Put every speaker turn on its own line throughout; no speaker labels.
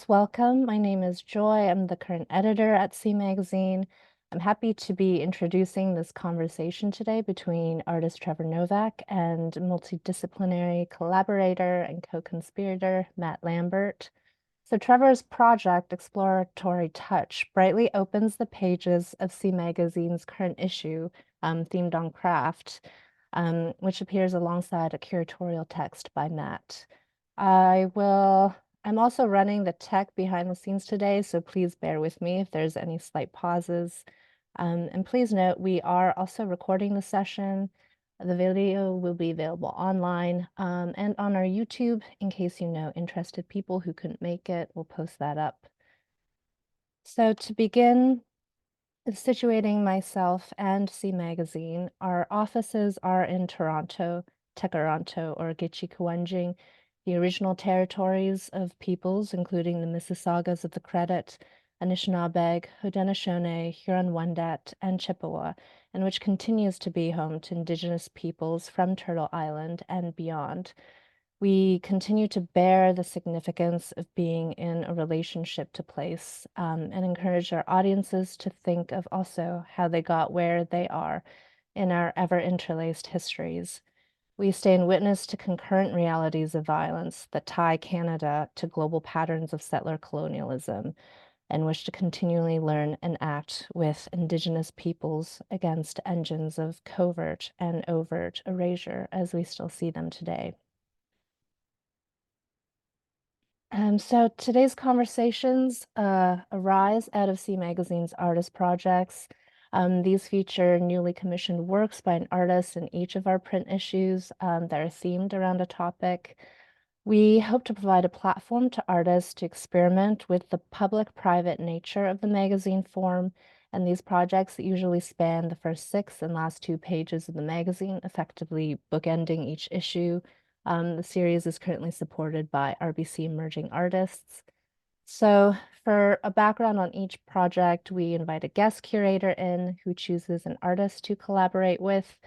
welcome. My name is Joy. I'm the current editor at C Magazine. I'm happy to be introducing this conversation today between artist Trevor Novak and multidisciplinary collaborator and co-conspirator Matt Lambert. So Trevor's project, Exploratory Touch, brightly opens the pages of C Magazine's current issue, themed on craft, which appears alongside a curatorial text by Matt. I will I'm also running the tech behind the scenes today, so please bear with me if there's any slight pauses. And please note, we are also recording the session. The video will be available online and on our YouTube in case you know interested people who couldn't make it. We'll post that up. So to begin situating myself and C Magazine, our offices are in Toronto, Tekaronto, or Gitchikuanjing, the original territories of peoples, including the Mississaugas of the Credit, Anishinaabeg, Haudenosaunee, Huron-Wendat, and Chippewa, and which continues to be home to Indigenous peoples from Turtle Island and beyond. We continue to bear the significance of being in a relationship to place and encourage our audiences to think of also how they got where they are in our ever interlaced histories. We stand witness to concurrent realities of violence that tie Canada to global patterns of settler colonialism and wish to continually learn and act with Indigenous peoples against engines of covert and overt erasure as we still see them today. So today's conversations arise out of C Magazine's artist projects. These feature newly commissioned works by an artist in each of our print issues that are themed around a topic. We hope to provide a platform to artists to experiment with the public-private nature of the magazine form, and these projects usually span the first 6 and last 2 pages of the magazine, effectively bookending each issue. The series is currently supported by RBC Emerging Artists. So for a background on each project, we invite a guest curator in who chooses an artist to collaborate with.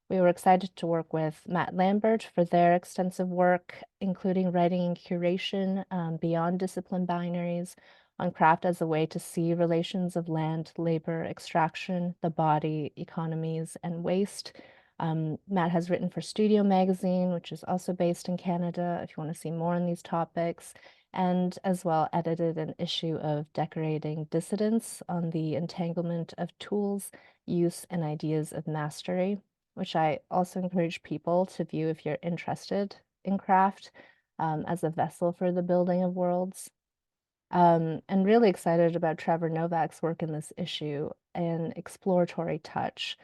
We were excited to work with Matt Lambert for their extensive work, including writing and curation beyond discipline binaries on craft as a way to see relations of land, labor, extraction, the body, economies, and waste. Matt has written for Studio Magazine, which is also based in Canada, if you want to see more on these topics, and as well edited an issue of Decorating Dissidents on the entanglement of tools, use, and ideas of mastery, which I also encourage people to view if you're interested in craft as a vessel for the building of worlds. And really excited about Trevor Novak's work in this issue and Exploratory Touch.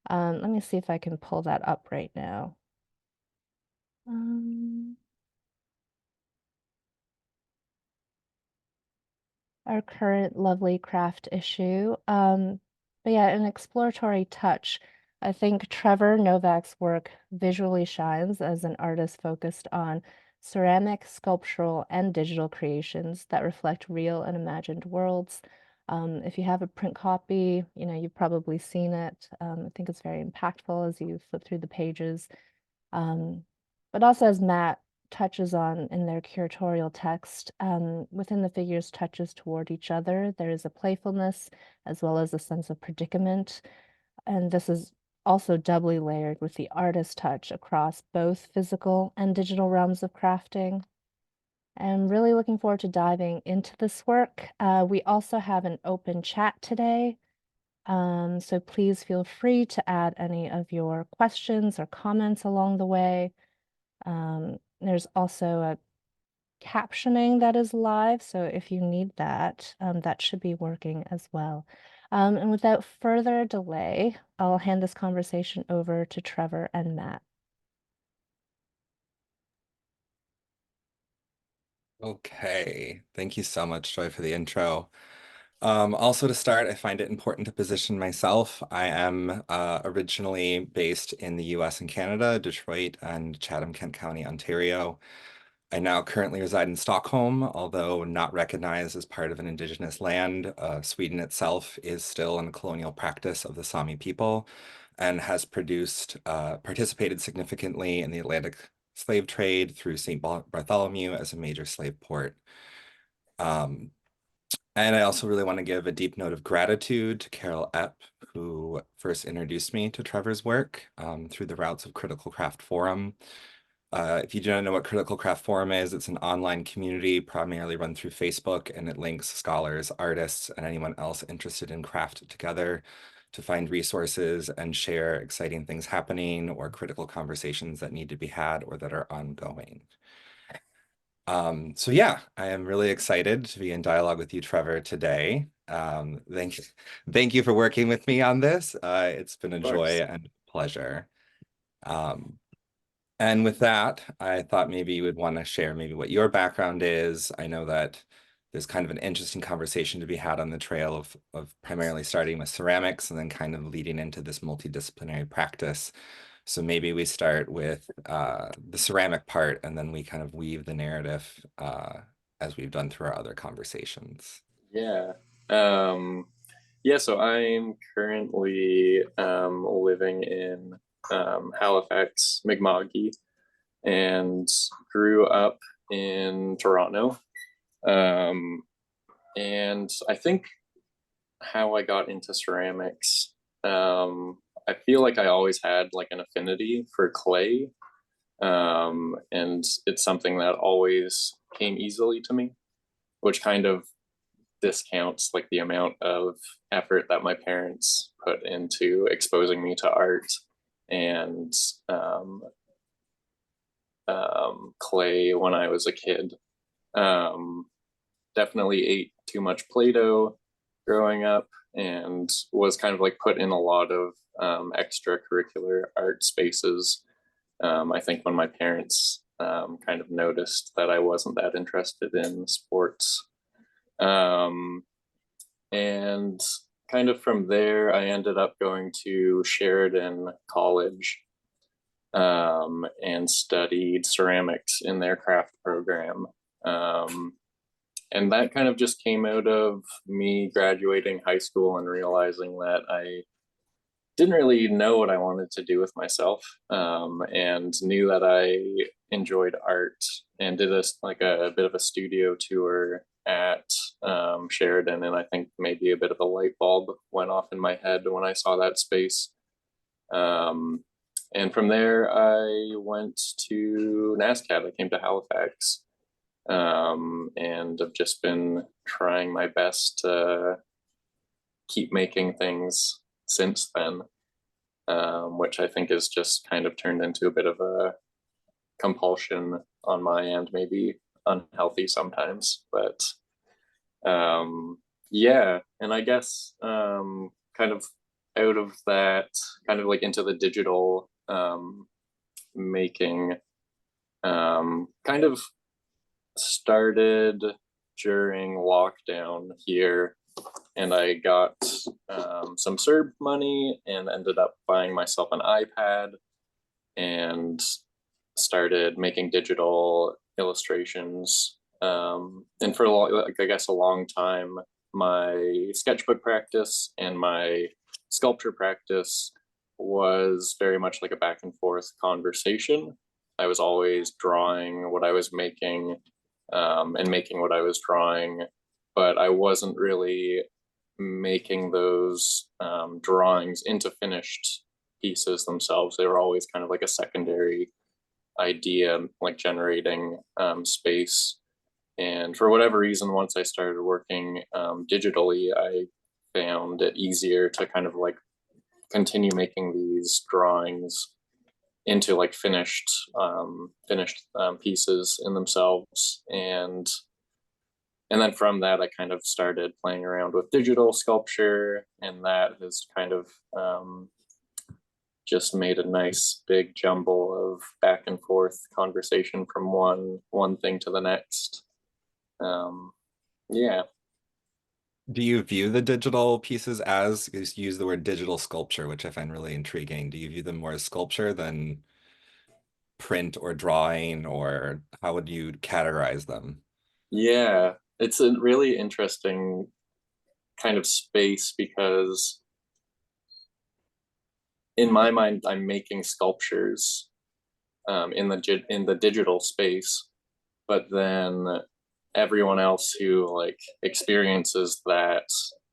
Let me see if I can pull that up right now. Our current lovely craft issue. But yeah, an Exploratory Touch. I think Trevor Novak's work visually shines as an artist focused on ceramic, sculptural, and digital creations that reflect real and imagined worlds. If you have a print copy, you know, you've probably seen it. I think it's very impactful as you flip through the pages. Um, but also as Matt touches on in their curatorial text, within the figures' touches toward each other, there is a playfulness as well as a sense of predicament. And this is also doubly layered with the artist touch across both physical and digital realms of crafting. I'm really looking forward to diving into this work. We also have an open chat today. So please feel free to add any of your questions or comments along the way. There's also a captioning that is live, so if you need that, that should be working as well. And without further delay, I'll hand this conversation over to Trevor and Matt.
Okay, thank you so much, Joy, for the intro. Also to start, I find it important to position myself. I am originally based in the US and Canada, Detroit and Chatham-Kent County, Ontario. I now currently reside in Stockholm, although not recognized as part of an Indigenous land. Sweden itself is still in the colonial practice of the Sami people and has participated significantly in the Atlantic slave trade through St. Bartholomew as a major slave port. Um, and I also really want to give a deep note of gratitude to Carol Epp, who first introduced me to Trevor's work through the routes of Critical Craft Forum. If you don't know what Critical Craft Forum is, it's an online community primarily run through Facebook, and it links scholars, artists, and anyone else interested in craft together to find resources and share exciting things happening or critical conversations that need to be had or that are ongoing. So yeah, I am really excited to be in dialogue with you, Trevor, today. Thank you for working with me on this. It's been a
Of
joy
course.
and pleasure. Um, and with that, I thought maybe you would want to share maybe what your background is. I know that there's kind of an interesting conversation to be had on the trail of primarily starting with ceramics and then kind of leading into this multidisciplinary practice. So maybe we start with the ceramic part and then we kind of weave the narrative as we've done through our other conversations.
Yeah. Um, yeah, so I'm currently living in Halifax, Mi'kma'ki, and grew up in Toronto. Um, and I think how I got into ceramics, I feel like I always had like an affinity for clay. And it's something that always came easily to me, which kind of discounts like the amount of effort that my parents put into exposing me to art and clay when I was a kid. Um, Definitely ate too much Play-Doh growing up and was kind of like put in a lot of extracurricular art spaces. I think when my parents kind of noticed that I wasn't that interested in sports. Um, and kind of from there, I ended up going to Sheridan College and studied ceramics in their craft program. Um, and that kind of just came out of me graduating high school and realizing that I didn't really know what I wanted to do with myself, and knew that I enjoyed art and did like a bit of a studio tour at Sheridan, and I think maybe a bit of a light bulb went off in my head when I saw that space. Um, and from there, I went to NSCAD. I came to Halifax, and I've just been trying my best to keep making things since then, which I think has just kind of turned into a bit of a compulsion on my end, maybe unhealthy sometimes. But yeah, and I guess kind of out of that, kind of like into the digital making, kind of started during lockdown here, and I got some CERB money and ended up buying myself an iPad and started making digital illustrations. And for like, I guess a long time, my sketchbook practice and my sculpture practice was very much like a back and forth conversation. I was always drawing what I was making, and making what I was drawing, but I wasn't really making those drawings into finished pieces themselves. They were always kind of like a secondary idea, like generating space. And for whatever reason, once I started working digitally, I found it easier to kind of like continue making these drawings into like finished pieces in themselves. And then from that, I kind of started playing around with digital sculpture, and that has kind of just made a nice big jumble of back and forth conversation from one thing to the next. Um, yeah.
Do you view the digital pieces as, you use the word digital sculpture, which I find really intriguing. Do you view them more as sculpture than print or drawing, or how would you categorize them?
Yeah, it's a really interesting kind of space because in my mind, I'm making sculptures in the digital space, but then everyone else who like experiences that,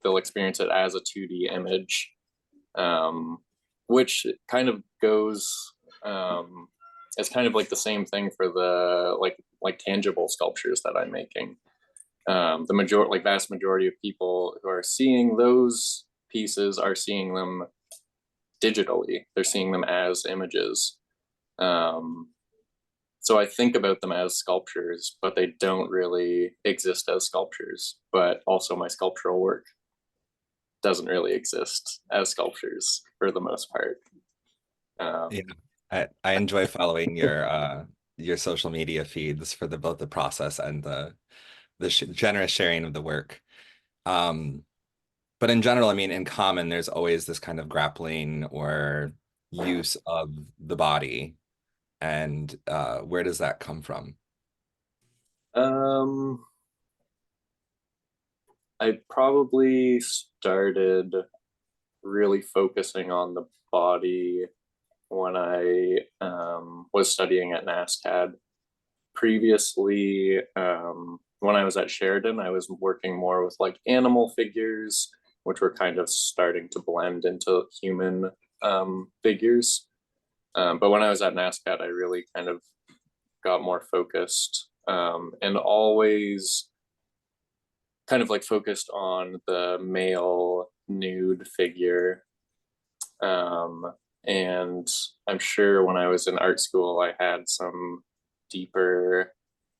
they'll experience it as a 2D image, which kind of goes, it's kind of like the same thing for the like tangible sculptures that I'm making. The vast majority of people who are seeing those pieces are seeing them digitally. They're seeing them as images. So I think about them as sculptures, but they don't really exist as sculptures. But also my sculptural work doesn't really exist as sculptures for the most part.
Yeah, I enjoy following your social media feeds for both the process and the generous sharing of the work. But in general, I mean, in common, there's always this kind of grappling or use of the body. And where does that come from?
I probably started really focusing on the body when I was studying at NSCAD. Previously, when I was at Sheridan, I was working more with like animal figures, which were kind of starting to blend into human figures. But when I was at NSCAD, I really kind of got more focused, and always kind of like focused on the male nude figure. And I'm sure when I was in art school, I had some deeper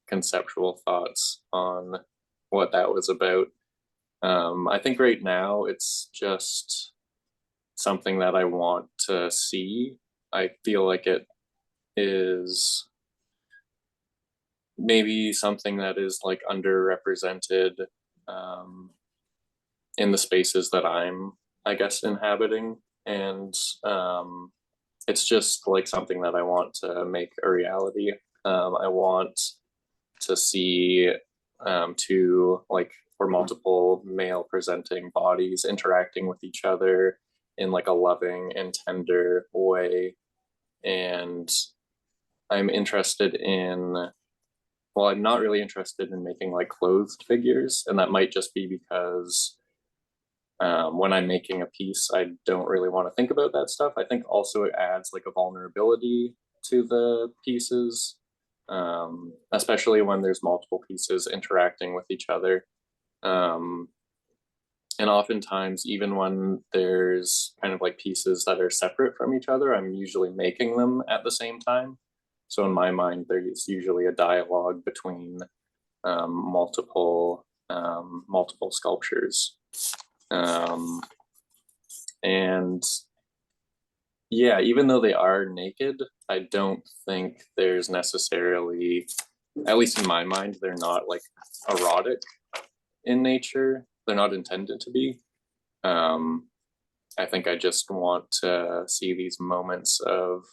conceptual thoughts on what that was about. I think right now it's just something that I want to see. I feel like it is maybe something that is like underrepresented in the spaces that I'm, I guess, inhabiting. And it's just like something that I want to make a reality. I want to see two like or multiple male presenting bodies interacting with each other in like a loving and tender way. And I'm interested in, well, I'm not really interested in making like clothed figures, and that might just be because when I'm making a piece, I don't really want to think about that stuff. I think also it adds like a vulnerability to the pieces, especially when there's multiple pieces interacting with each other. And oftentimes, even when there's kind of like pieces that are separate from each other, I'm usually making them at the same time. So in my mind, there's usually a dialogue between multiple sculptures. And yeah, even though they are naked, I don't think there's necessarily, at least in my mind, they're not like erotic in nature. They're not intended to be. I think I just want to see these moments of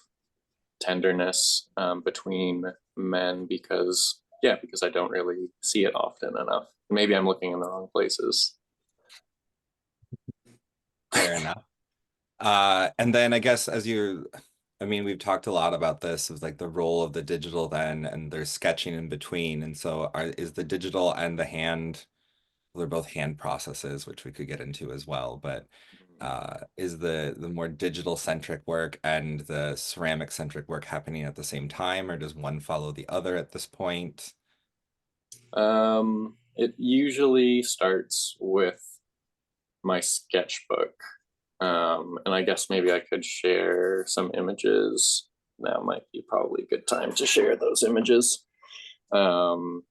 tenderness between men because I don't really see it often enough. Maybe I'm looking in the wrong places.
Fair enough. And then I guess I mean, we've talked a lot about this of like the role of the digital then, and there's sketching in between. And so is the digital and the hand, well, they're both hand processes, which we could get into as well, but is the more digital centric work and the ceramic centric work happening at the same time, or does one follow the other at this point?
It usually starts with my sketchbook. And I guess maybe I could share some images. Now might be probably a good time to share those images. It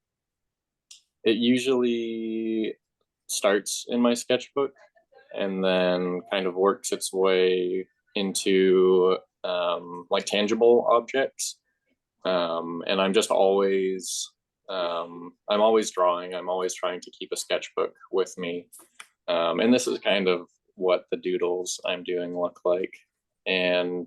usually starts in my sketchbook and then kind of works its way into like tangible objects. And I'm just always, I'm always drawing. I'm always trying to keep a sketchbook with me. And this is kind of what the doodles I'm doing look like. And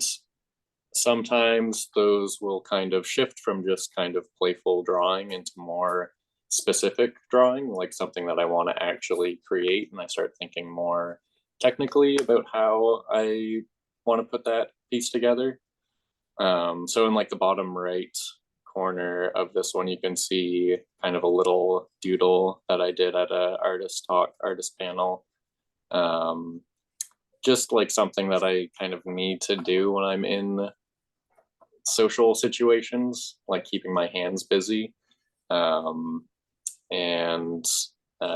sometimes those will kind of shift from just kind of playful drawing into more specific drawing, like something that I want to actually create. And I start thinking more technically about how I want to put that piece together. So in like the bottom right corner of this one, you can see kind of a little doodle that I did at a artist panel. Just like something that I kind of need to do when I'm in social situations, like keeping my hands busy. And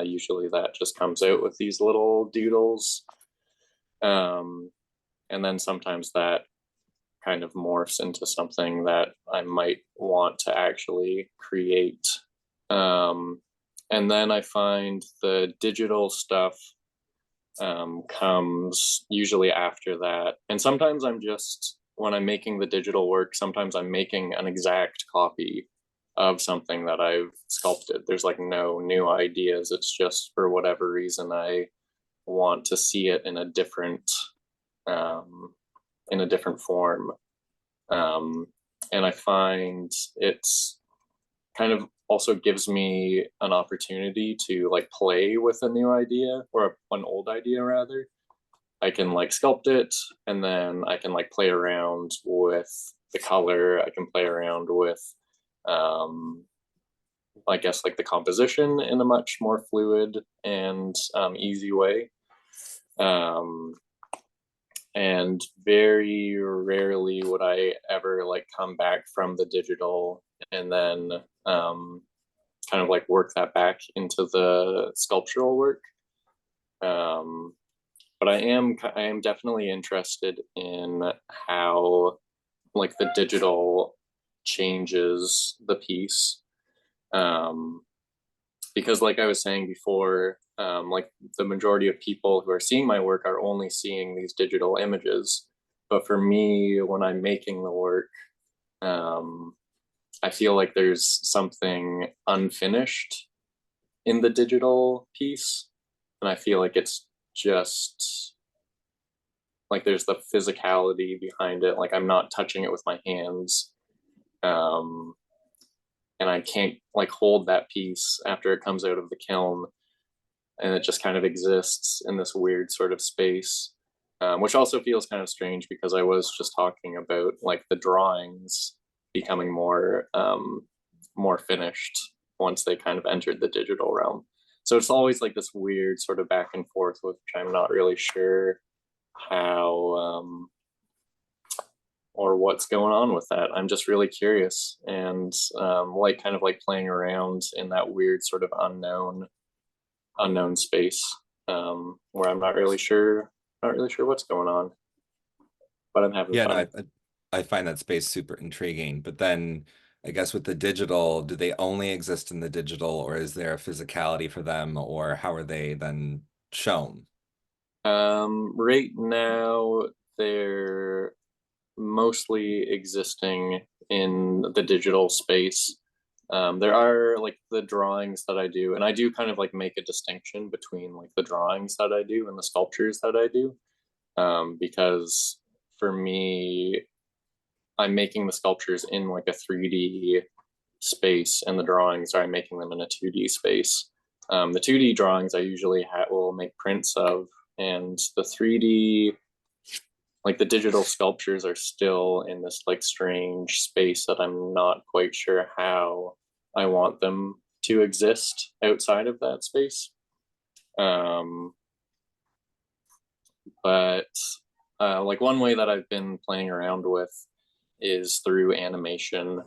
usually that just comes out with these little doodles. And then sometimes that kind of morphs into something that I might want to actually create. And then I find the digital stuff comes usually after that. And sometimes I'm just, when I'm making the digital work, sometimes I'm making an exact copy of something that I've sculpted. There's like no new ideas. It's just for whatever reason I want to see it in a different form. And I find it's kind of also gives me an opportunity to like play with a new idea, or an old idea rather. I can like sculpt it, and then I can like play around with the color. I can play around with I guess like the composition in a much more fluid and easy way. And very rarely would I ever like come back from the digital and then kind of like work that back into the sculptural work. But I am definitely interested in how like the digital changes the piece. Because like I was saying before, like the majority of people who are seeing my work are only seeing these digital images. But for me, when I'm making the work, I feel like there's something unfinished in the digital piece. And I feel like it's just like there's the physicality behind it. Like I'm not touching it with my hands. And I can't like hold that piece after it comes out of the kiln, and it just kind of exists in this weird sort of space, which also feels kind of strange because I was just talking about like the drawings becoming more finished once they kind of entered the digital realm. So it's always like this weird sort of back and forth, which I'm not really sure how or what's going on with that. I'm just really curious, and like kind of like playing around in that weird sort of unknown space, where I'm not really sure what's going on, but I'm having
Yeah,
fun.
no, I find that space super intriguing. But then I guess with the digital, do they only exist in the digital, or is there a physicality for them, or how are they then shown?
Right now they're mostly existing in the digital space. There are like the drawings that I do, and I do kind of like make a distinction between like the drawings that I do and the sculptures that I do, because for me, I'm making the sculptures in like a 3D space, and the drawings I'm making them in a 2D space. The 2D drawings I usually will make prints of, and the 3D, like the digital sculptures, are still in this like strange space that I'm not quite sure how I want them to exist outside of that space. But like one way that I've been playing around with is through animation,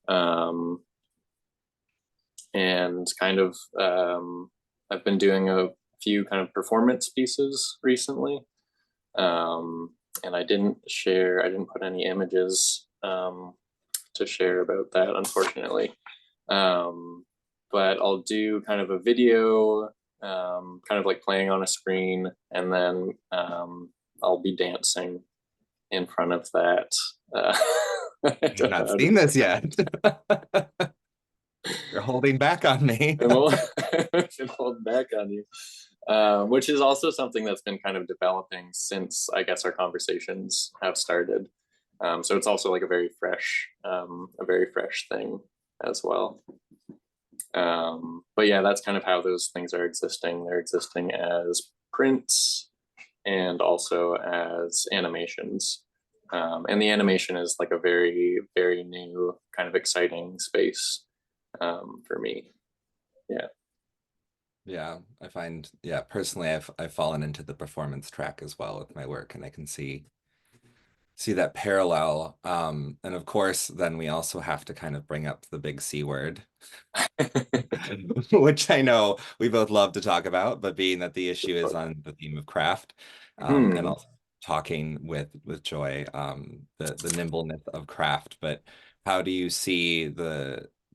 and kind of I've been doing a few kind of performance pieces recently. And I didn't put any images to share about that, unfortunately. But I'll do kind of a video, kind of like playing on a screen, and then I'll be dancing in front of that.
I've not seen this yet. You're holding back on me.
Can hold back on you. Which is also something that's been kind of developing since I guess our conversations have started. So it's also like a very fresh thing as well. But yeah, that's kind of how those things are existing. They're existing as prints and also as animations. And the animation is like a very, very new kind of exciting space for me. Yeah.
Yeah, I find, yeah, personally, I've fallen into the performance track as well with my work, and I can see that parallel. And of course, then we also have to kind of bring up the big C word, which I know we both love to talk about, but being that the issue is on the theme of craft, and also talking with Joy, the nimbleness of craft. But how do you see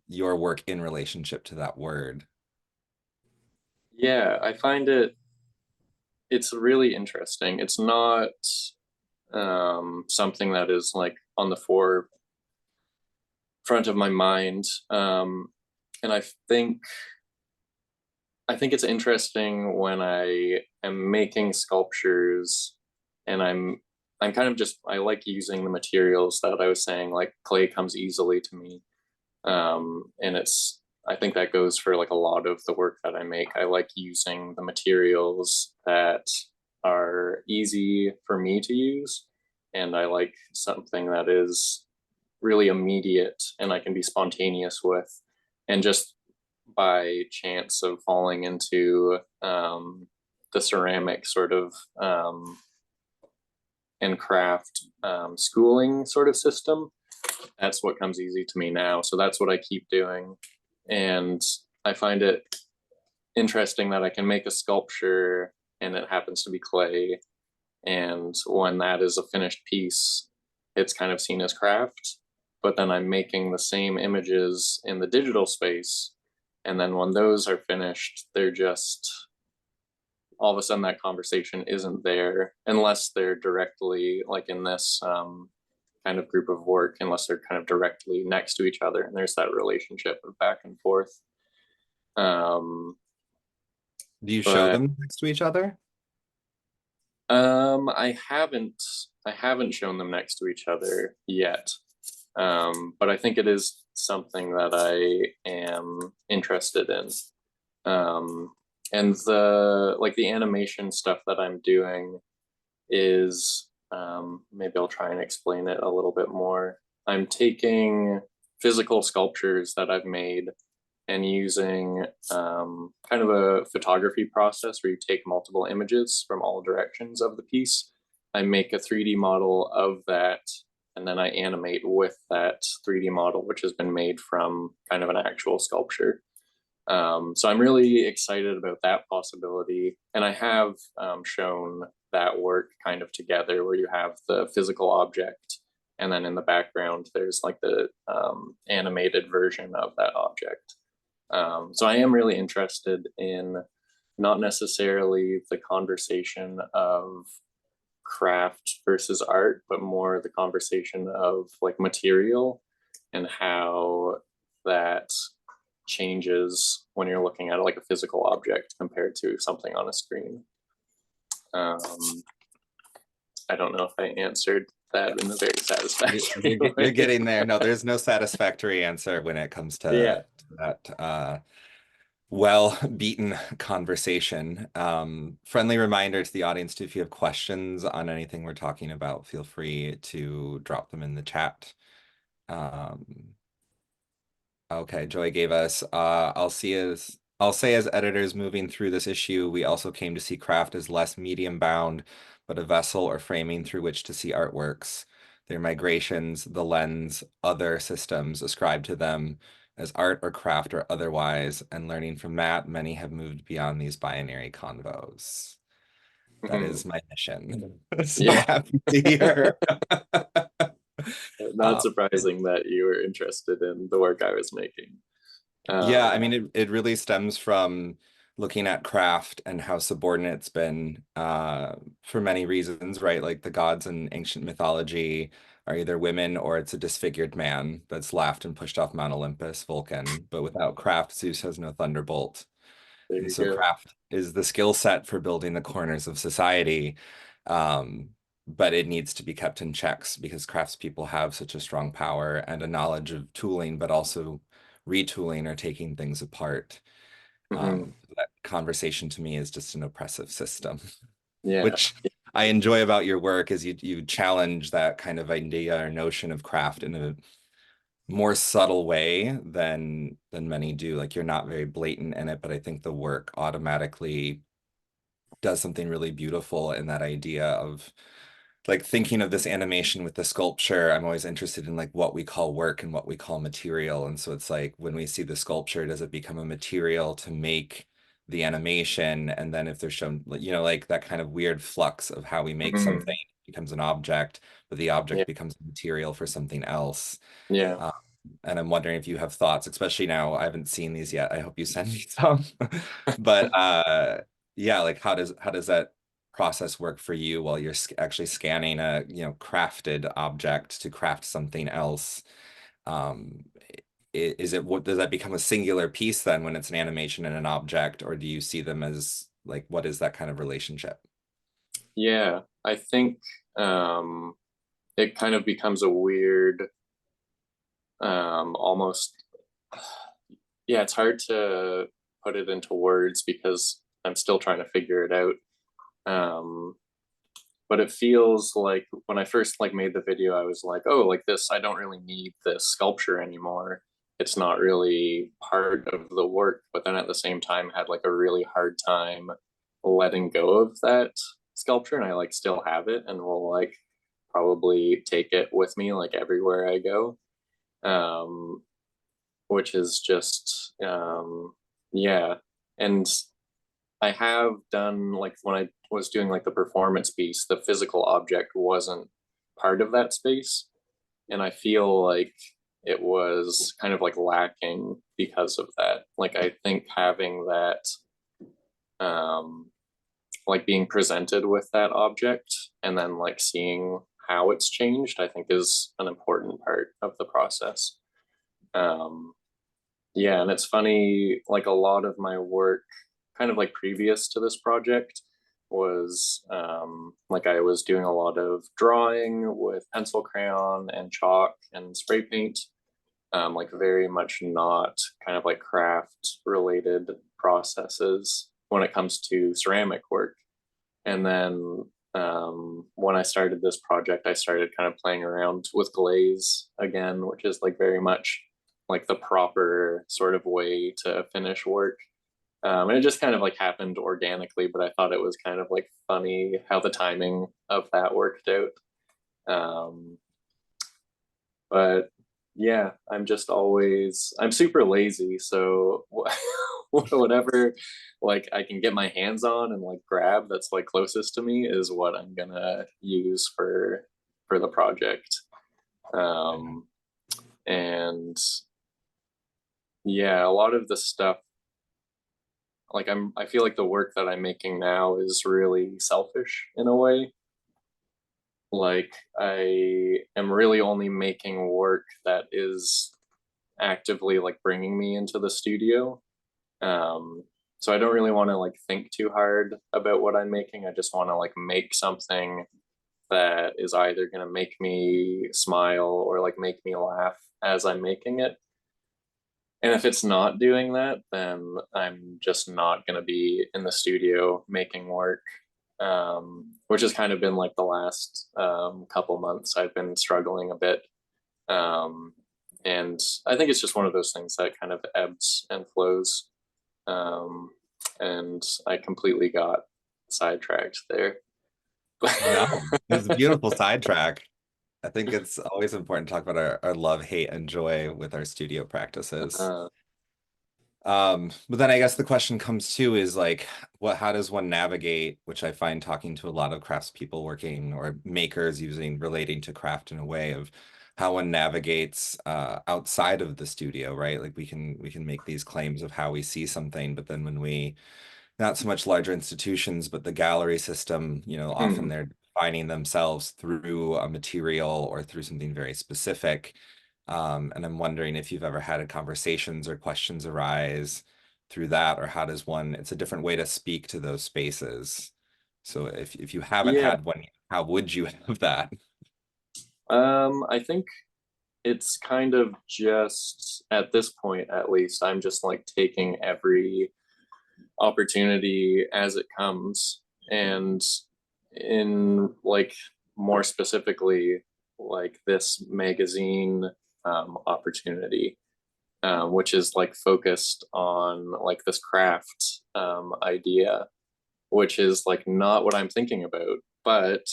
your work in relationship to that word?
Yeah, I find it's really interesting. It's not something that is like on the forefront of my mind. And I think it's interesting when I am making sculptures and I'm kind of just I like using the materials that I was saying, like clay comes easily to me. And I think that goes for like a lot of the work that I make. I like using the materials that are easy for me to use, and I like something that is really immediate and I can be spontaneous with. And just by chance of falling into the ceramic sort of and craft schooling sort of system, that's what comes easy to me now. So that's what I keep doing. And I find it interesting that I can make a sculpture and it happens to be clay. And when that is a finished piece, it's kind of seen as craft. But then I'm making the same images in the digital space. And then when those are finished, they're just all of a sudden that conversation isn't there unless they're directly like in this kind of group of work, unless they're kind of directly next to each other and there's that relationship of back and forth.
Do you show
But
them next to each other?
I haven't shown them next to each other yet. But I think it is something that I am interested in. And the animation stuff that I'm doing is maybe I'll try and explain it a little bit more. I'm taking physical sculptures that I've made and using kind of a photography process where you take multiple images from all directions of the piece. I make a 3D model of that, and then I animate with that 3D model, which has been made from kind of an actual sculpture. So I'm really excited about that possibility. And I have shown that work kind of together where you have the physical object and then in the background there's like the animated version of that object. So I am really interested in not necessarily the conversation of craft versus art, but more the conversation of like material and how that changes when you're looking at like a physical object compared to something on a screen. I don't know if I answered that in a very satisfactory way.
You're getting there. No, there's no satisfactory answer when it comes
Yeah.
to that well-beaten conversation. Friendly reminder to the audience too, if you have questions on anything we're talking about, feel free to drop them in the chat. Okay, Joy gave us, I'll say as editors moving through this issue, we also came to see craft as less medium bound, but a vessel or framing through which to see artworks, their migrations, the lens, other systems ascribed to them as art or craft or otherwise, and learning from that, many have moved beyond these binary convos. That is my mission. So
Yeah.
happy to hear.
Not surprising that you were interested in the work I was making.
Yeah, I mean, it really stems from looking at craft and how subordinate it's been for many reasons, right? Like the gods in ancient mythology are either women or it's a disfigured man that's laughed and pushed off Mount Olympus, Vulcan. But without craft, Zeus has no thunderbolt.
There
And
you
so
go.
craft is the skill set for building the corners of society. But it needs to be kept in checks because craftspeople have such a strong power and a knowledge of tooling, but also retooling or taking things apart.
Mm-hmm.
That conversation to me is just an oppressive system,
Yeah.
which I enjoy about your work is you challenge that kind of idea or notion of craft in a more subtle way than many do. Like you're not very blatant in it, but I think the work automatically does something really beautiful in that idea of like thinking of this animation with the sculpture. I'm always interested in like what we call work and what we call material. And so it's like when we see the sculpture, does it become a material to make the animation? And then if they're shown, like that kind of weird flux of how we make
Mhm.
something becomes an object, but the
Yeah,
object becomes material for something else.
yeah,
Um, and I'm wondering if you have thoughts, especially now. I haven't seen these yet. I hope you send me some. But yeah, like how does that process work for you while you're actually scanning a, crafted object to craft something else? Um, is it what does that become a singular piece then when it's an animation and an object, or do you see them as like what is that kind of relationship?
yeah. I think um, it kind of becomes a weird, almost, yeah, it's hard to put it into words because I'm still trying to figure it out. Um, but it feels like when I first like made the video, I was like, oh, like this, I don't really need this sculpture anymore. It's not really part of the work. But then at the same time, had like a really hard time letting go of that sculpture, and I like still have it, and will like probably take it with me like everywhere I go. Um, which is just yeah. And I have done like when I was doing like the performance piece, the physical object wasn't part of that space. And I feel like it was kind of like lacking because of that. Like I think having that um like being presented with that object and then like seeing how it's changed, I think is an important part of the process. Um yeah, and it's funny, like a lot of my work, kind of like previous to this project, was like I was doing a lot of drawing with pencil crayon and chalk and spray paint, like very much not kind of like craft related processes when it comes to ceramic work. And then when I started this project, I started kind of playing around with glaze again, which is like very much like the proper sort of way to finish work. And it just kind of like happened organically, but I thought it was kind of like funny how the timing of that worked out. Um, but yeah, I'm super lazy, so whatever like I can get my hands on and like grab that's like closest to me is what I'm gonna use for the project. Um, and yeah, a lot of the stuff like I feel like the work that I'm making now is really selfish in a way. Like I am really only making work that is actively like bringing me into the studio. Um, so I don't really want to like think too hard about what I'm making. I just want to like make something that is either going to make me smile or like make me laugh as I'm making it. And if it's not doing that, then I'm just not going to be in the studio making work, which has kind of been like the last couple months. I've been struggling a bit. Um, and I think it's just one of those things that kind of ebbs and flows. Um, and I completely got sidetracked there.
No, it's a beautiful sidetrack. I think it's always important to talk about our love, hate, and joy with our studio practices.
uh,
But then I guess the question comes to is like, how does one navigate, which I find talking to a lot of craftspeople working or makers using relating to craft in a way of how one navigates outside of the studio, right? Like we can make these claims of how we see something, but then when we not so much larger institutions, but the gallery system, often
hmm,
they're defining themselves through a material or through something very specific. And I'm wondering if you've ever had conversations or questions arise through that, or how does one, it's a different way to speak to those spaces. So if you haven't
yeah,
had one, how would you have that?
I think it's kind of just at this point, at least, I'm just like taking every opportunity as it comes. And in like more specifically like this magazine opportunity, which is like focused on like this craft idea, which is like not what I'm thinking about. But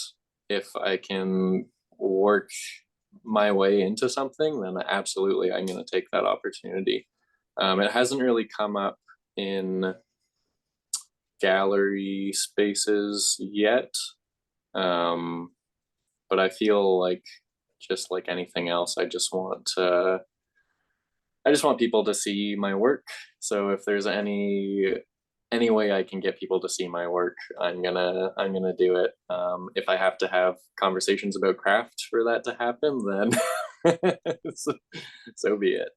if I can work my way into something, then absolutely I'm going to take that opportunity. It hasn't really come up in gallery spaces yet, but I feel like just like anything else, I just want people to see my work. So if there's any way I can get people to see my work, I'm gonna do it. If I have to have conversations about craft for that to happen, then so be it.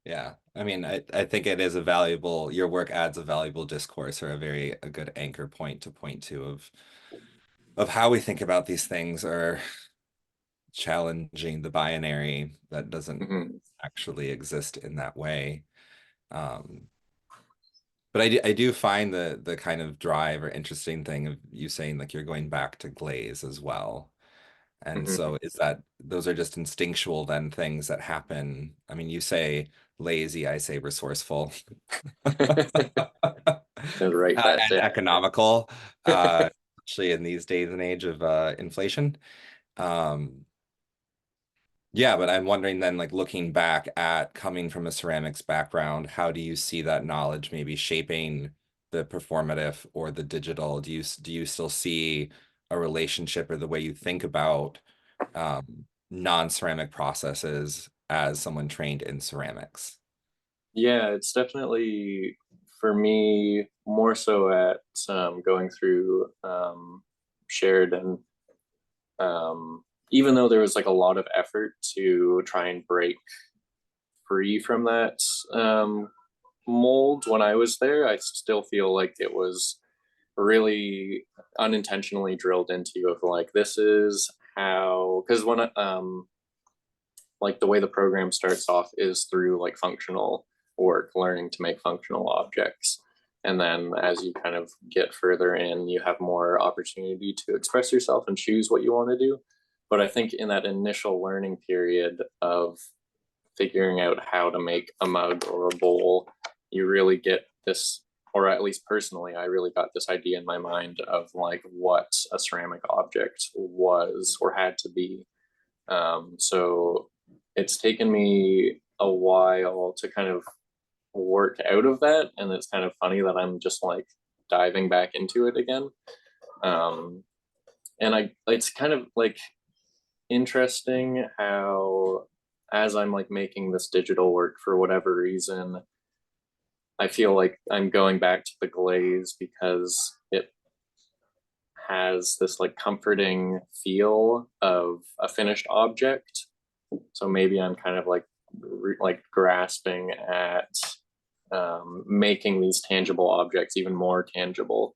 Yeah, I mean, I think it is a valuable, your work adds a valuable discourse or a good anchor point to point to of how we think about these things, or challenging the binary that doesn't
Mhm.
actually exist in that way. Um, but I do find the kind of drive or interesting thing of you saying like you're going back to glaze as well. And
Mhm.
so is that those are just instinctual then things that happen? I mean, you say lazy, I say resourceful.
And write that
And
down.
economical, especially in these days and age of inflation. Um, yeah, but I'm wondering then, like looking back at coming from a ceramics background, how do you see that knowledge maybe shaping the performative or the digital? Do you still see a relationship or the way you think about non-ceramic processes as someone trained in ceramics?
Yeah, it's definitely for me more so at going through Sheridan. Even though there was like a lot of effort to try and break free from that mold when I was there, I still feel like it was really unintentionally drilled into you of like this is how, because when like the way the program starts off is through like functional work, learning to make functional objects. And then as you kind of get further in, you have more opportunity to express yourself and choose what you want to do. But I think in that initial learning period of figuring out how to make a mug or a bowl, you really get this, or at least personally, I really got this idea in my mind of like what a ceramic object was or had to be. So it's taken me a while to kind of work out of that. And it's kind of funny that I'm just like diving back into it again. Um, and it's kind of like interesting how, as I'm like making this digital work for whatever reason, I feel like I'm going back to the glaze because it has this like comforting feel of a finished object. So maybe I'm kind of like grasping at making these tangible objects even more tangible,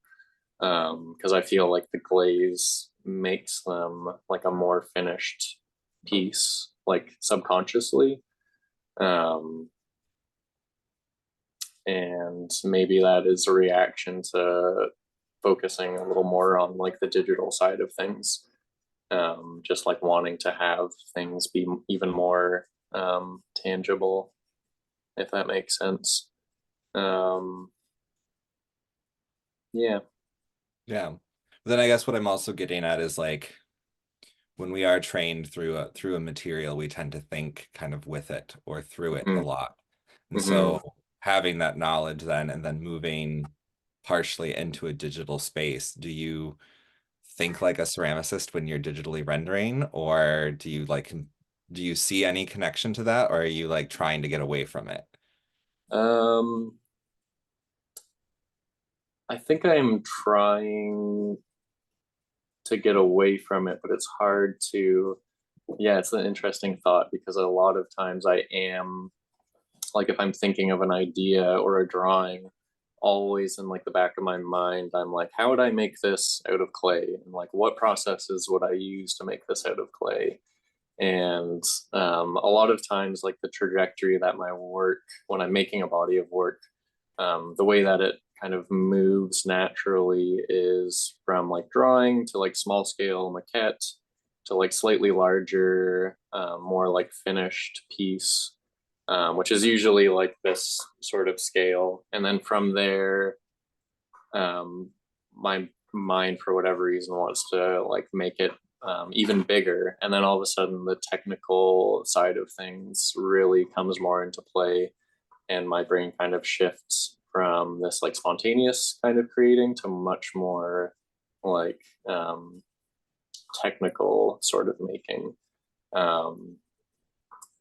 because I feel like the glaze makes them like a more finished piece, like subconsciously. Um, and maybe that is a reaction to focusing a little more on like the digital side of things, just like wanting to have things be even more tangible, if that makes sense. Um, yeah.
Yeah. Then I guess what I'm also getting at is like when we are trained through a material, we tend to think kind of with it or through it a
Mm-hmm.
lot. And
Mm-hmm.
so having that knowledge then and then moving partially into a digital space, do you think like a ceramicist when you're digitally rendering, or do you see any connection to that, or are you like trying to get away from it?
Um, I think I'm trying to get away from it, but it's hard to, yeah, it's an interesting thought because a lot of times I am like, if I'm thinking of an idea or a drawing, always in like the back of my mind, I'm like, how would I make this out of clay? And like, what processes would I use to make this out of clay? And a lot of times, like the trajectory that my work, when I'm making a body of work, the way that it kind of moves naturally is from like drawing to like small scale maquette to like slightly larger, more like finished piece, which is usually like this sort of scale. And then from there, my mind, for whatever reason, wants to like make it even bigger. And then all of a sudden, the technical side of things really comes more into play. And my brain kind of shifts from this like spontaneous kind of creating to much more like technical sort of making.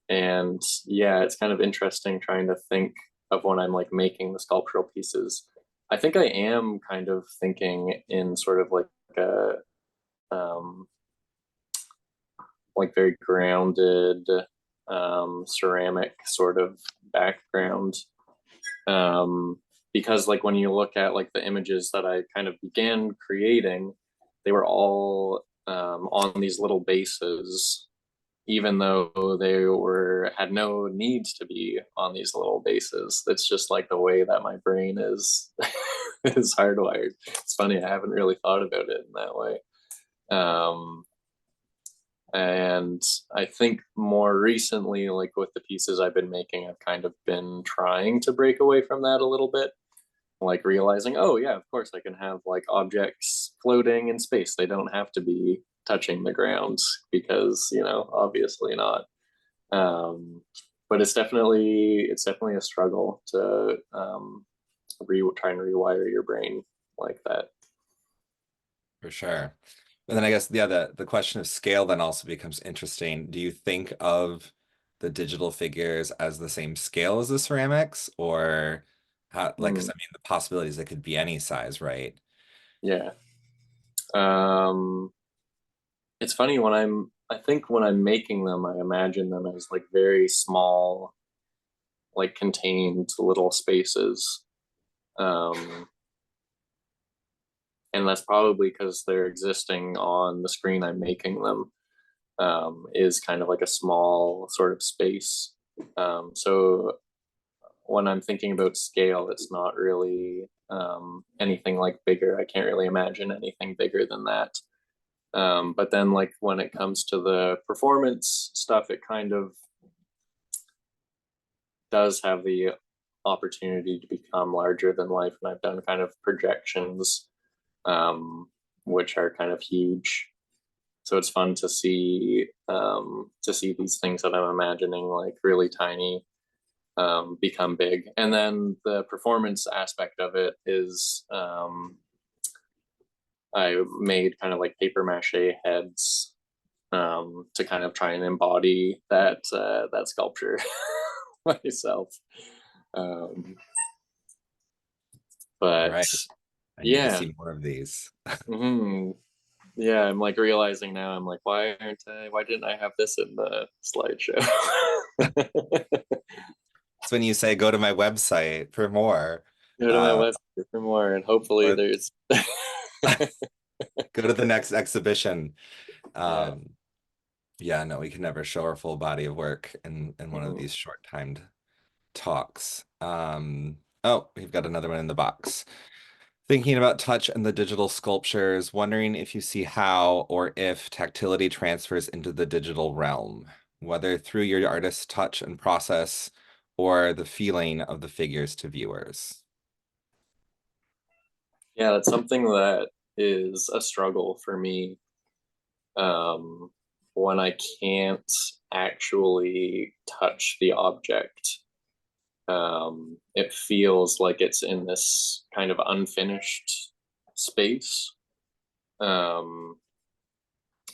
And yeah, it's kind of interesting trying to think of when I'm like making the sculptural pieces. I think I am kind of thinking in sort of a um, like very grounded ceramic sort of background, because like when you look at like the images that I kind of began creating, they were all on these little bases, even though they were had no need to be on these little bases. It's just like the way that my brain is is hardwired. It's funny, I haven't really thought about it in that way. And I think more recently, like with the pieces I've been making, I've kind of been trying to break away from that a little bit, like realizing, oh yeah, of course I can have like objects floating in space. They don't have to be touching the ground because, you know, obviously not. But it's definitely a struggle to try and rewire your brain like that.
For sure. And then I guess, yeah, the question of scale then also becomes interesting. Do you think of the digital figures as the same scale as the ceramics, or how, like, 'cause
Mm,
I mean, the possibilities, they could be any size, right?
yeah. Um, it's funny I think when I'm making them, I imagine them as like very small, like contained little spaces. Um, and that's probably because they're existing on the screen I'm making them, is kind of like a small sort of space. So when I'm thinking about scale, it's not really anything like bigger. I can't really imagine anything bigger than that. But then like when it comes to the performance stuff, it kind of does have the opportunity to become larger than life. And I've done kind of projections, which are kind of huge. So it's fun to see these things that I'm imagining like really tiny become big. And then the performance aspect of it is I made kind of like paper mache heads to kind of try and embody that sculpture myself. Um,
All
but
right. I need to
yeah,
see more of these.
hmm yeah, I'm like realizing now. I'm like, why didn't I have this in the slideshow?
It's when you say go to my website for more.
Go to my
Uh,
website for more, and hopefully
or
there's
go to the next exhibition.
yeah.
Um, yeah, no, we can never show our full body of work in one of
Mhm.
these short timed talks. Oh, we've got another one in the box. Thinking about touch and the digital sculptures, wondering if you see how or if tactility transfers into the digital realm, whether through your artist's touch and process or the feeling of the figures to viewers.
Yeah, that's something that is a struggle for me, when I can't actually touch the object. It feels like it's in this kind of unfinished space. Um,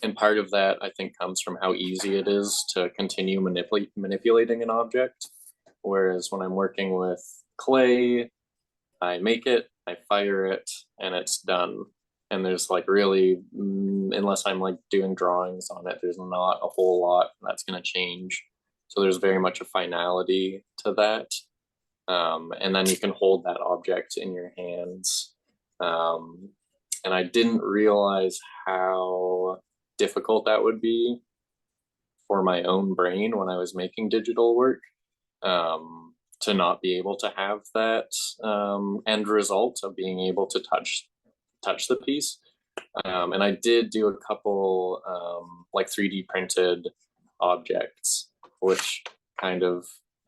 and part of that, I think, comes from how easy it is to continue manipulating an object. Whereas when I'm working with clay, I make it, I fire it, and it's done. And there's like really, unless I'm like doing drawings on it, there's not a whole lot that's going to change. So there's very much a finality to that. And then you can hold that object in your hands. Um, and I didn't realize how difficult that would be for my own brain when I was making digital work. to not be able to have that end result of being able to touch the piece. And I did do a couple like 3D printed objects, which kind of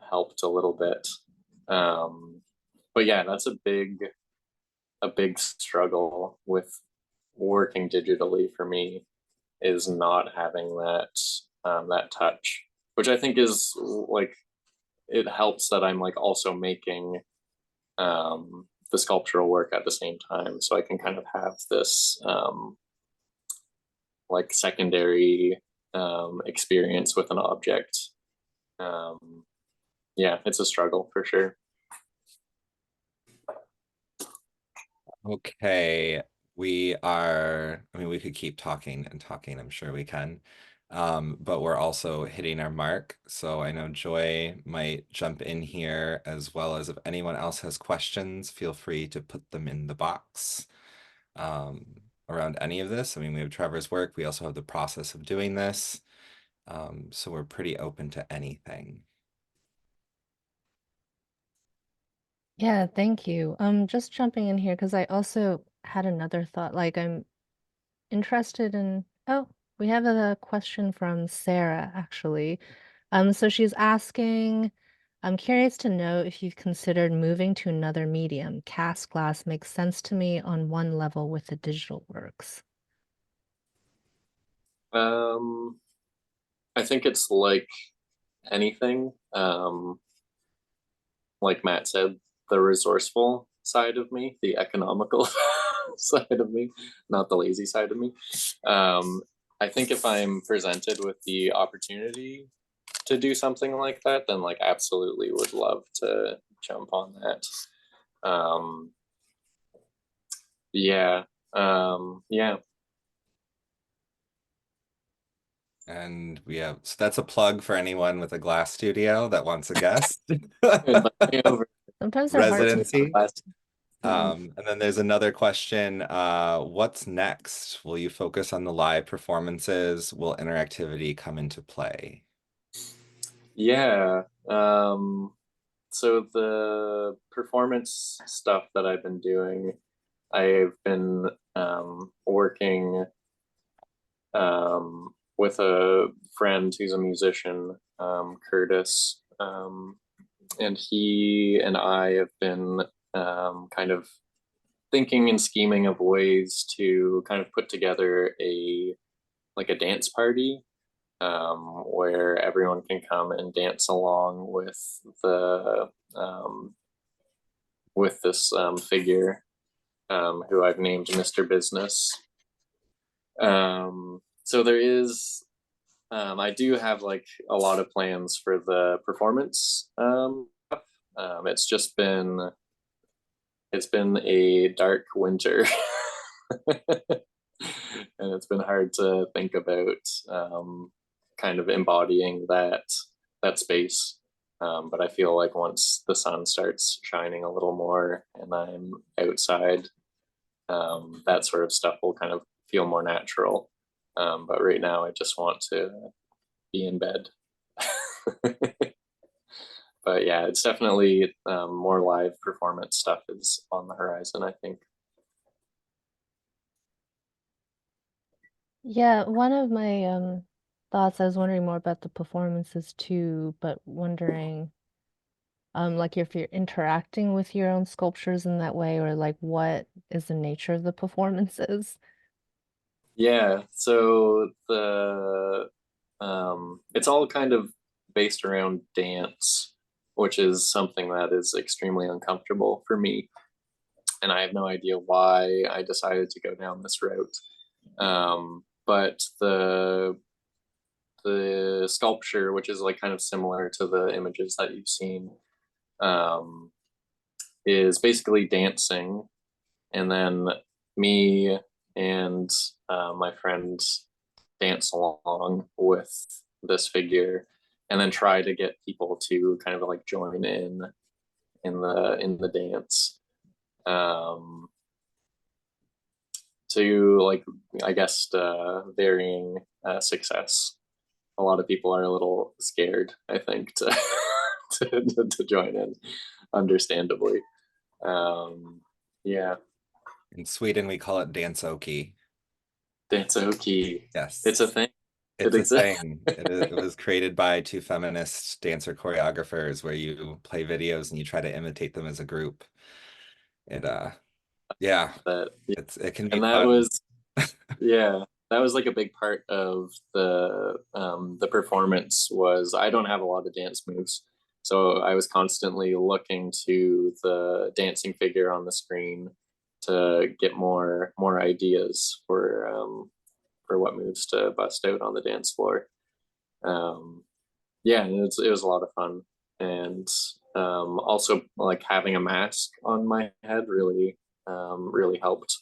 helped a little bit. But yeah, that's a big struggle with working digitally for me, is not having that touch, which I think is like, it helps that I'm like also making the sculptural work at the same time, so I can kind of have this like secondary experience with an object. Yeah, it's a struggle for sure.
Okay, I mean, we could keep talking and talking, I'm sure we can. But we're also hitting our mark. So I know Joy might jump in here, as well as if anyone else has questions, feel free to put them in the box around any of this. I mean, we have Trevor's work. We also have the process of doing this. So we're pretty open to anything.
Yeah, thank you. Just jumping in here because I also had another thought. Like, I'm interested in, oh, we have a question from Sarah, actually. So she's asking, I'm curious to know if you've considered moving to another medium. Cast glass makes sense to me on one level with the digital works.
I think it's like anything. Like Matt said, the resourceful side of me, the economical side of me, not the lazy side of me. I think if I'm presented with the opportunity to do something like that, then like absolutely would love to jump on that. Yeah. Yeah.
And so that's a plug for anyone with a glass studio that wants a guest.
Sometimes they're hard to
Residency.
find.
And then there's another question. What's next? Will you focus on the live performances? Will interactivity come into play?
Yeah. So the performance stuff that I've been doing, I've been working with a friend who's a musician, Curtis, and he and I have been kind of thinking and scheming of ways to kind of put together a dance party where everyone can come and dance along with this figure who I've named Mr. Business. So there is, I do have like a lot of plans for the performance. It's been a dark winter, and it's been hard to think about kind of embodying that space. But I feel like once the sun starts shining a little more and I'm outside, that sort of stuff will kind of feel more natural. But right now, I just want to be in bed. But yeah, it's definitely more live performance stuff is on the horizon, I think.
Yeah, one of my thoughts, I was wondering more about the performances too, but wondering like if you're interacting with your own sculptures in that way, or like what is the nature of the performances?
Yeah, so it's all kind of based around dance, which is something that is extremely uncomfortable for me. And I have no idea why I decided to go down this route. But the sculpture, which is like kind of similar to the images that you've seen, um, is basically dancing, and then me and my friend dance along with this figure, and then try to get people to kind of like join in the dance. To like, I guess, varying success. A lot of people are a little scared, I think, to to join in, understandably. Yeah.
In Sweden, we call it dansoki.
Dansoki.
Yes.
It's a thing. It
It's a
exists.
thing. It was created by two feminist dancer choreographers where you play videos and you try to imitate them as a group. It yeah,
That, yeah.
it can be
And that
fun.
was, yeah, that was like a big part of the performance. Was I don't have a lot of dance moves, so I was constantly looking to the dancing figure on the screen to get more ideas for what moves to bust out on the dance floor. Yeah, and it was a lot of fun, and also like having a mask on my head really helped.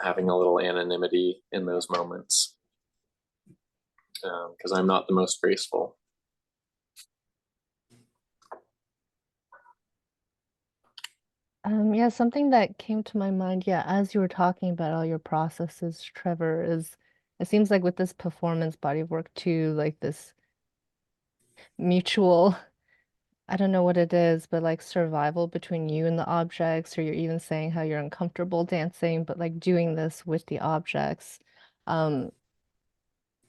Having a little anonymity in those moments, because I'm not the most graceful.
Yeah, something that came to my mind, yeah, as you were talking about all your processes, Trevor, is it seems like with this performance body of work too, like this mutual, I don't know what it is, but like survival between you and the objects, or you're even saying how you're uncomfortable dancing, but like doing this with the objects. Um,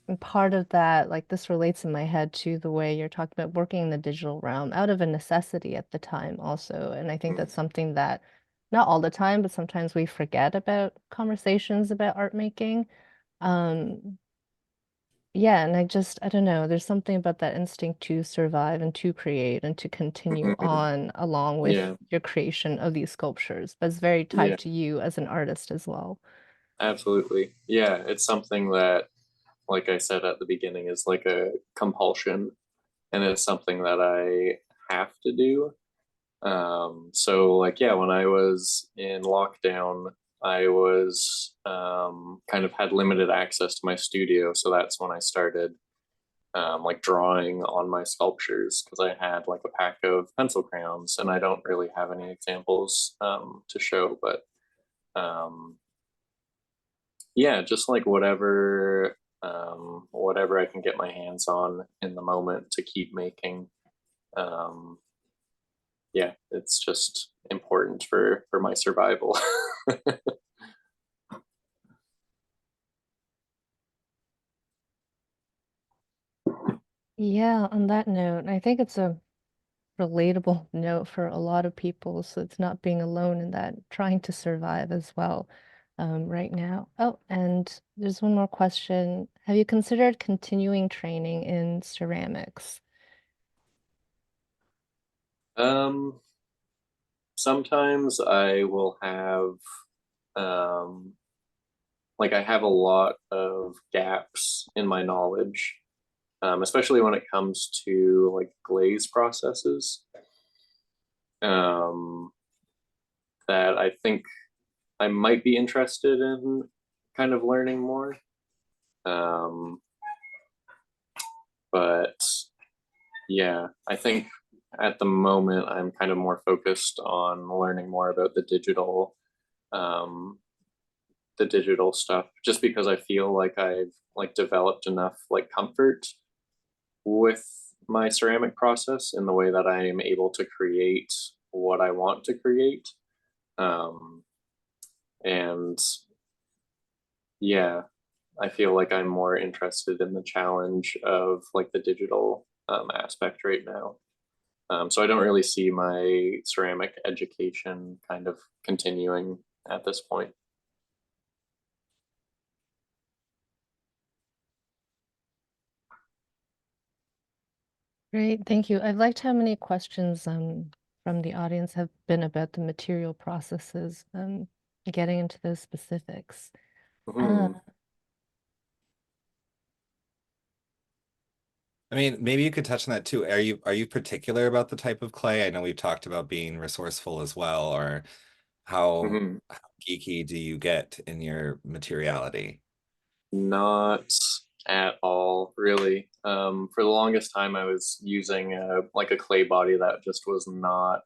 and part of that, like this relates in my head to the way you're talking about working in the digital realm out of a necessity at the time also. And I think that's something that not all the time, but sometimes we forget about conversations about art making. Um, yeah, and I don't know, there's something about that instinct to survive and to create and to continue on along with
Yeah,
your creation of these sculptures, but it's very
yeah,
tied to you as an artist as well.
absolutely. Yeah, it's something that, like I said at the beginning, is like a compulsion, and it's something that I have to do. So like, yeah, when I was in lockdown, I was kind of had limited access to my studio, so that's when I started like drawing on my sculptures, because I had like a pack of pencil crayons, and I don't really have any examples to show, but um, yeah, just like whatever I can get my hands on in the moment to keep making. Um, yeah, it's just important for my survival.
Yeah, on that note, I think it's a relatable note for a lot of people. So it's not being alone in that, trying to survive as well, right now. Oh, and there's one more question. Have you considered continuing training in ceramics?
um, Sometimes I will have um, like I have a lot of gaps in my knowledge, especially when it comes to like glaze processes. Um, that I think I might be interested in kind of learning more. Um, but yeah, I think at the moment I'm kind of more focused on learning more about um, the digital stuff, just because I feel like I've like developed enough like comfort with my ceramic process in the way that I am able to create what I want to create. Um, and yeah, I feel like I'm more interested in the challenge of like the digital aspect right now. So I don't really see my ceramic education kind of continuing at this point.
Great, thank you. I'd liked how many questions from the audience have been about the material processes, getting into those specifics. Uh,
Mhm.
I mean, maybe you could touch on that too. Are you particular about the type of clay? I know we've talked about being resourceful as well, or
Mhm.
how geeky do you get in your materiality?
Not at all, really. For the longest time, I was using like a clay body that just was not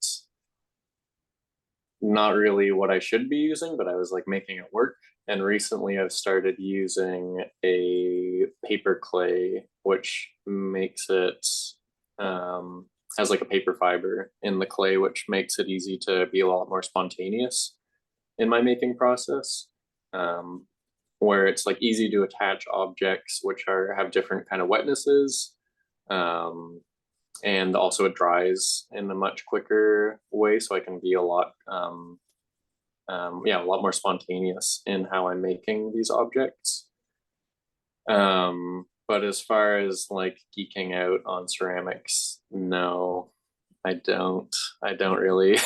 really what I should be using, but I was like making it work. And recently I've started using a paper clay, which makes it has like a paper fiber in the clay, which makes it easy to be a lot more spontaneous in my making process. Where it's like easy to attach objects which have different kind of wetnesses, and also it dries in a much quicker way, so I can be a lot a lot more spontaneous in how I'm making these objects. But as far as like geeking out on ceramics, no, I don't really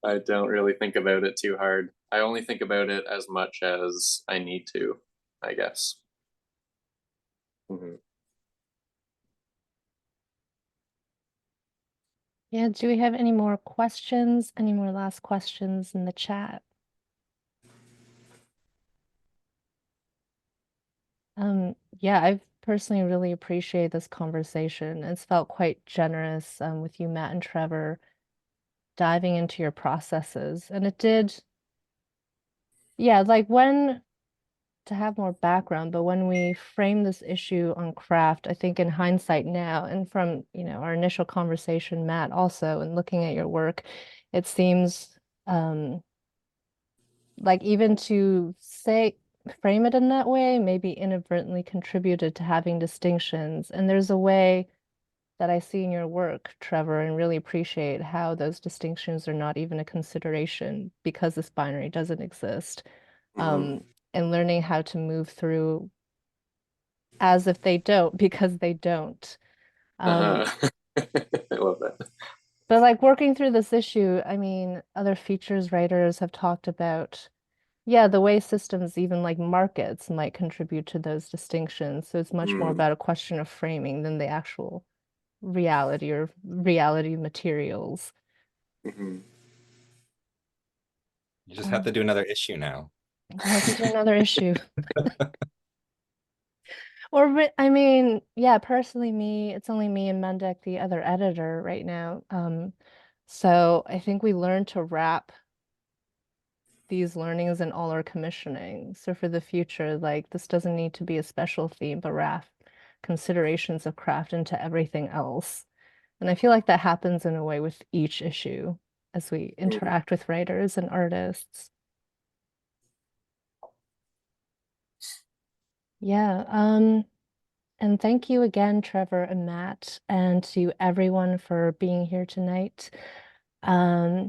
I don't really think about it too hard. I only think about it as much as I need to, I guess.
Yeah, do we have any more questions? Any more last questions in the chat? Yeah, I've personally really appreciated this conversation. It's felt quite generous with you, Matt and Trevor, diving into your processes. And it did, yeah, like when to have more background, but when we frame this issue on craft, I think in hindsight now, and from, our initial conversation, Matt, also, and looking at your work, it seems like even to say frame it in that way maybe inadvertently contributed to having distinctions. And there's a way that I see in your work, Trevor, and really appreciate how those distinctions are not even a consideration because this binary doesn't exist. And learning how to move through as if they don't because they don't.
I love that.
But like working through this issue, I mean, other features writers have talked about, yeah, the way systems, even like markets, might contribute to those distinctions. So it's much more about a question of framing than the actual reality or reality materials.
You just have to do another issue now.
I have to do another issue. Or, I mean, yeah, personally, it's only me and Mendek, the other editor right now. So I think we learned to wrap these learnings in all our commissioning. So for the future, like this doesn't need to be a special theme, but wrap considerations of craft into everything else. And I feel like that happens in a way with each issue as we interact with writers and artists. Yeah, and thank you again, Trevor and Matt, and to everyone for being here tonight.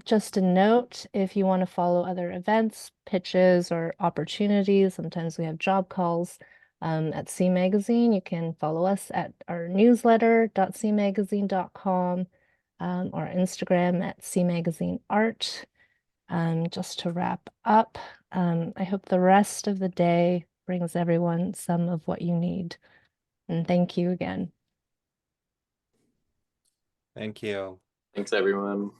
Just a note, if you want to follow other events, pitches, or opportunities, sometimes we have job calls at C Magazine. You can follow us at our newsletter.cmagazine.com or Instagram at cmagazineart. Just to wrap up, I hope the rest of the day brings everyone some of what you need. And thank you again.
Thank you.
Thanks, everyone.